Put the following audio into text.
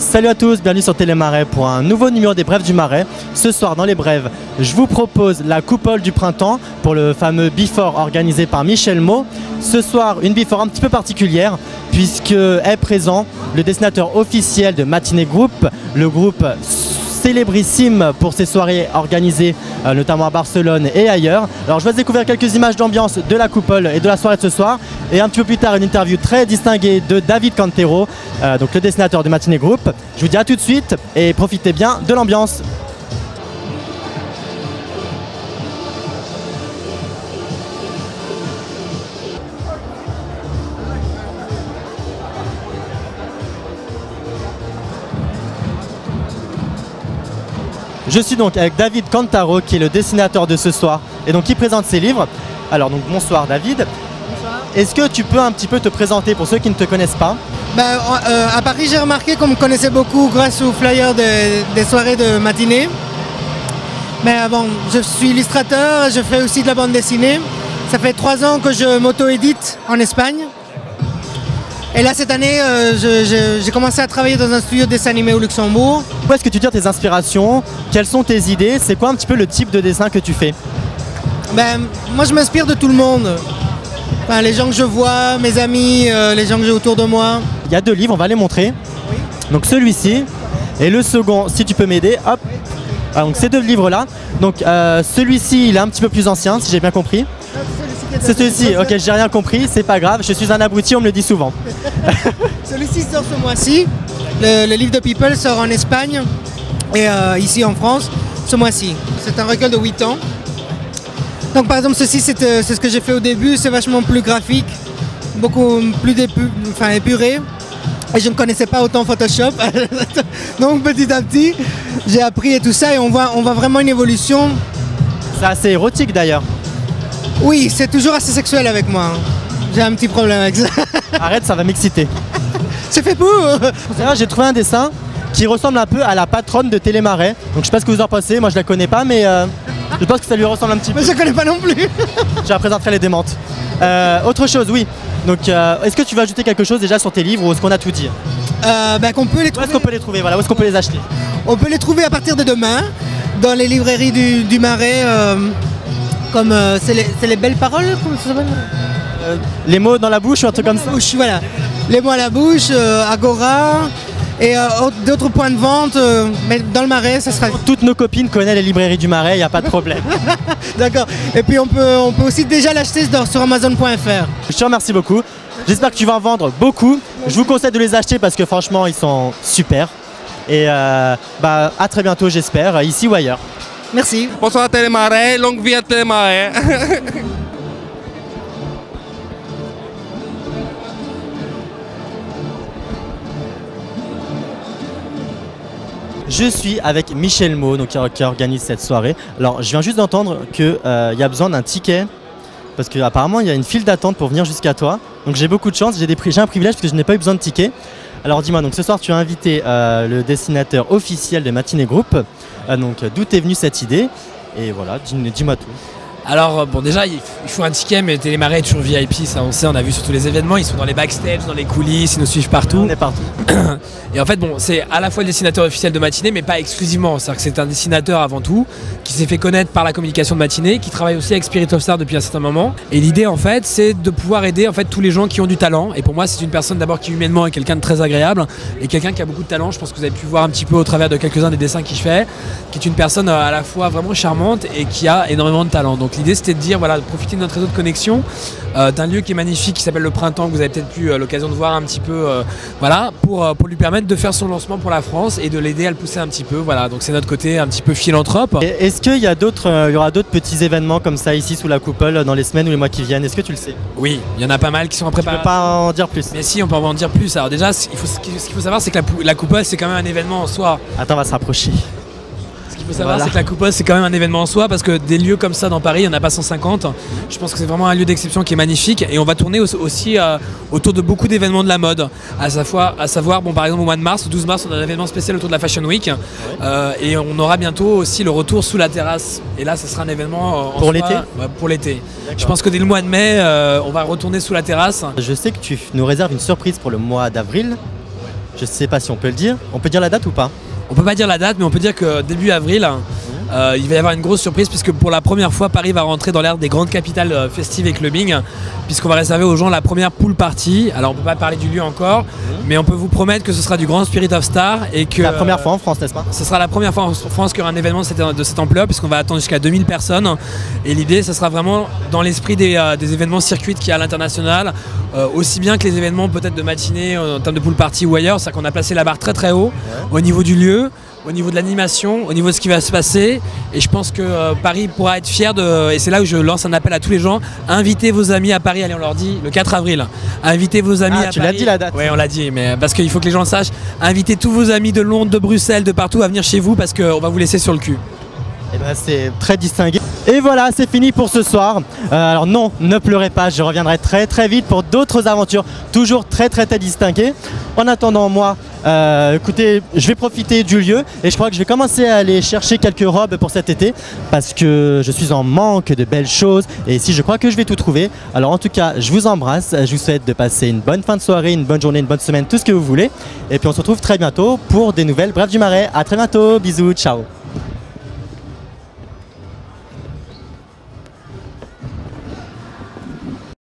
Salut à tous, bienvenue sur Télémarais pour un nouveau numéro des Brèves du Marais. Ce soir dans les Brèves, je vous propose la coupole du printemps pour le fameux Before organisé par Michel Mo. Ce soir, une Before un petit peu particulière puisque est présent le dessinateur officiel de Matinée Group, le groupe célébrissime pour ces soirées organisées notamment à Barcelone et ailleurs. Alors je vais découvrir quelques images d'ambiance de la coupole et de la soirée de ce soir et un petit peu plus tard une interview très distinguée de David Cantero, donc le dessinateur de Matinée Group. Je vous dis à tout de suite et profitez bien de l'ambiance. Je suis donc avec David Cantero qui est le dessinateur de ce soir et donc qui présente ses livres. Alors donc bonsoir David. Bonsoir. Est-ce que tu peux un petit peu te présenter pour ceux qui ne te connaissent pas? À Paris j'ai remarqué qu'on me connaissait beaucoup grâce aux flyers des soirées de matinée. Mais bon, je suis illustrateur, je fais aussi de la bande dessinée. Ça fait 3 ans que je m'auto-édite en Espagne. Et là cette année, j'ai commencé à travailler dans un studio de dessin animé au Luxembourg. Où est-ce que tu tires tes inspirations? Quelles sont tes idées? C'est quoi un petit peu le type de dessin que tu fais? Moi je m'inspire de tout le monde. Enfin, les gens que je vois, mes amis, les gens que j'ai autour de moi. Il y a 2 livres, on va les montrer. Oui. Donc celui-ci et le second, si tu peux m'aider. Hop. Ah, donc ces 2 livres-là. Donc celui-ci, il est un petit peu plus ancien, si j'ai bien compris. C'est celui-ci, ok, j'ai rien compris, c'est pas grave, je suis un abruti, on me le dit souvent. Celui-ci sort ce mois-ci, le livre de People sort en Espagne et ici en France ce mois-ci. C'est un recueil de 8 ans. Donc par exemple ceci c'est ce que j'ai fait au début, c'est vachement plus graphique, beaucoup plus épuré. Et je ne connaissais pas autant Photoshop, donc petit à petit j'ai appris et tout ça et on voit vraiment une évolution. C'est assez érotique d'ailleurs. Oui, c'est toujours assez sexuel avec moi. J'ai un petit problème avec ça. Arrête, ça va m'exciter. C'est fait pour. J'ai trouvé un dessin qui ressemble un peu à la patronne de Télémarais. Donc je sais pas ce que vous en pensez, moi je la connais pas, mais je pense que ça lui ressemble un petit peu. Mais je connais pas non plus. Je la présenterai les démentes. Autre chose, oui. Donc est-ce que tu veux ajouter quelque chose déjà sur tes livres ou est-ce qu'on a tout dit? Qu'on peut les trouver. Où est-ce qu'on peut les trouver? Voilà, où est-ce qu'on peut les acheter? On peut les trouver à partir de demain dans les librairies du Marais. Comme c'est les belles paroles, comment ça s'appelle? Les mots dans la bouche ou un truc comme ça? Bouche, voilà. Les mots à la bouche, Agora et d'autres points de vente, mais dans le Marais, ça sera. Toutes nos copines connaissent les librairies du Marais, il n'y a pas de problème. D'accord. Et puis on peut aussi déjà l'acheter sur Amazon.fr. Je te remercie beaucoup. J'espère que tu vas en vendre beaucoup. Je vous conseille de les acheter parce que franchement, ils sont super. Et à très bientôt, j'espère, ici ou ailleurs. Merci. Bonsoir Télémarais, longue vie à Télémarais. Je suis avec Michel Mo, donc, qui organise cette soirée. Alors, je viens juste d'entendre qu'il y a besoin d'un ticket, parce qu'apparemment, il y a une file d'attente pour venir jusqu'à toi. Donc, j'ai beaucoup de chance, j'ai un privilège, parce que je n'ai pas eu besoin de ticket. Alors, dis-moi, donc ce soir, tu as invité le dessinateur officiel de Matinée Group. Donc, d'où t'es venue cette idée? Et voilà, dis-moi tout. Alors bon, déjà il faut un ticket, mais Télémarais est toujours VIP, ça on sait, on a vu sur tous les événements, ils sont dans les backstage, dans les coulisses, ils nous suivent partout. On est partout. Et en fait bon, c'est à la fois le dessinateur officiel de Matinée, mais pas exclusivement, c'est-à-dire que c'est un dessinateur avant tout, qui s'est fait connaître par la communication de Matinée, qui travaille aussi avec Spirit of Star depuis un certain moment. Et l'idée en fait, c'est de pouvoir aider en fait tous les gens qui ont du talent. Et pour moi, c'est une personne d'abord qui humainement est quelqu'un de très agréable et quelqu'un qui a beaucoup de talent. Je pense que vous avez pu voir un petit peu au travers de quelques-uns des dessins qu'il fait, qui est une personne à la fois vraiment charmante et qui a énormément de talent. Donc l'idée c'était de dire voilà, de profiter de notre réseau de connexion, d'un lieu qui est magnifique, qui s'appelle le Printemps, que vous avez peut-être eu l'occasion de voir un petit peu, voilà, pour lui permettre de faire son lancement pour la France et de l'aider à le pousser un petit peu. Voilà, donc c'est notre côté un petit peu philanthrope. Est-ce qu'il y a il y aura d'autres petits événements comme ça ici sous la coupole dans les semaines ou les mois qui viennent? Est-ce que tu le sais? Oui, il y en a pas mal qui sont préparés. Tu peux pas en dire plus? Mais si, on peut en dire plus. Alors déjà, ce qu'il faut savoir, c'est que la coupole, c'est quand même un événement en soi. Attends, on va se rapprocher. Ce qu'il faut savoir, c'est que la coupole, c'est quand même un événement en soi, parce que des lieux comme ça dans Paris, il n'y en a pas 150. Je pense que c'est vraiment un lieu d'exception qui est magnifique. Et on va tourner aussi autour de beaucoup d'événements de la mode. À savoir, bon, par exemple, au mois de mars, le 12 mars, on a un événement spécial autour de la Fashion Week. Et on aura bientôt aussi le retour sous la terrasse. Et là, ce sera un événement pour l'été. Pour l'été. Je pense que dès le mois de mai, on va retourner sous la terrasse. Je sais que tu nous réserves une surprise pour le mois d'avril. Je sais pas si on peut le dire. On peut dire la date ou pas? On peut pas dire la date, mais on peut dire que début avril, il va y avoir une grosse surprise puisque pour la première fois, Paris va rentrer dans l'ère des grandes capitales festives et clubbing, puisqu'on va réserver aux gens la première pool party. Alors on peut pas parler du lieu encore, mais on peut vous promettre que ce sera du grand Spirit of Star et que La première fois en France, n'est-ce pas? ce sera la première fois en France qu'il y aura un événement de cette ampleur, puisqu'on va attendre jusqu'à 2000 personnes. Et l'idée, ce sera vraiment dans l'esprit des événements circuits qu'il y a à l'international, aussi bien que les événements peut-être de matinée en termes de pool party ou ailleurs. C'est-à-dire qu'on a placé la barre très très haut au niveau du lieu, au niveau de l'animation, au niveau de ce qui va se passer. Et je pense que Paris pourra être fier et c'est là où je lance un appel à tous les gens, invitez vos amis à Paris. Allez, on leur dit le 4 avril, invitez vos amis à Paris. Tu l'as dit la date? Oui, on l'a dit, mais parce qu'il faut que les gens le sachent. Invitez tous vos amis de Londres, de Bruxelles, de partout à venir chez vous parce qu'on va vous laisser sur le cul. Eh ben, c'est très distingué. Et voilà, c'est fini pour ce soir. Alors non, ne pleurez pas, je reviendrai très très vite pour d'autres aventures, toujours très très très distinguées. En attendant, moi, écoutez, je vais profiter du lieu et je crois que je vais commencer à aller chercher quelques robes pour cet été parce que je suis en manque de belles choses et ici je crois que je vais tout trouver. Alors en tout cas, je vous embrasse, je vous souhaite de passer une bonne fin de soirée, une bonne journée, une bonne semaine, tout ce que vous voulez. Et puis on se retrouve très bientôt pour des nouvelles Brèves du Marais. À très bientôt, bisous, ciao.